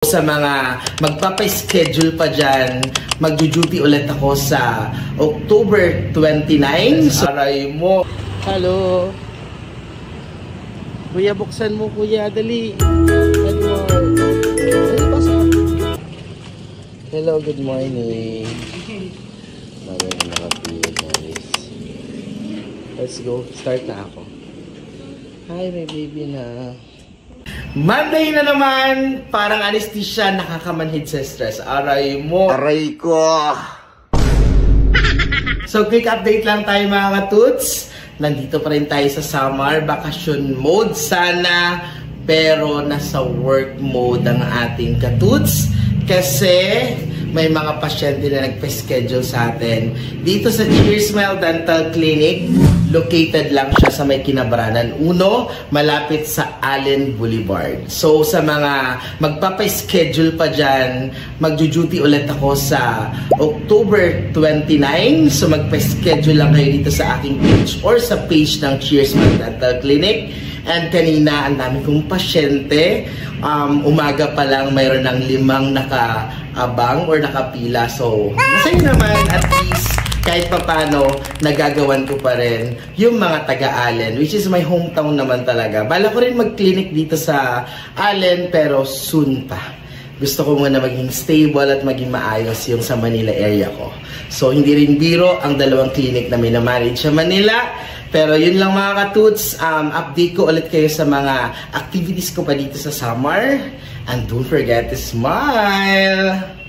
Sa mga magpapa-schedule pa dyan, magjo-duty ulit ako sa October 29. So, aray mo. Hello. Kuya, buksan mo kuya. Dali. Hello, good morning. Let's go. Start na ako. Hi, may baby na. Monday na naman, parang anesthesia, nakakamanhid sa stress. Aray mo. Aray ko. So, quick update lang tayo mga katuts. Nandito pa rin tayo sa summer vacation mode sana. Pero nasa work mode ang ating katuts. Kasi may mga pasyente na nagpa-schedule sa atin. Dito sa Cheers Smile Dental Clinic, located lang siya sa may Kinabranan 1, malapit sa Allen Boulevard. So sa mga magpapa-schedule pa dyan, magjo-duty ulit ako sa October 29. So magpa-schedule lang kayo dito sa aking page or sa page ng Cheers Smile Dental Clinic. And kanina, ang dami kong pasyente. Umaga pa lang, mayroon ng 5 nakaabang or nakapila. So, masaya naman at least kahit papano, nagagawan ko pa rin yung mga taga-Allen, which is my hometown naman talaga. Bala ko rin mag-clinic dito sa Allen, pero soon pa. Gusto ko muna maging stable at maging maayos yung sa Manila area ko. So, hindi rin biro ang 2 clinic na minamanage sa Manila. Pero yun lang mga katuts, update ko ulit kayo sa mga activities ko pa dito sa summer. And don't forget to smile!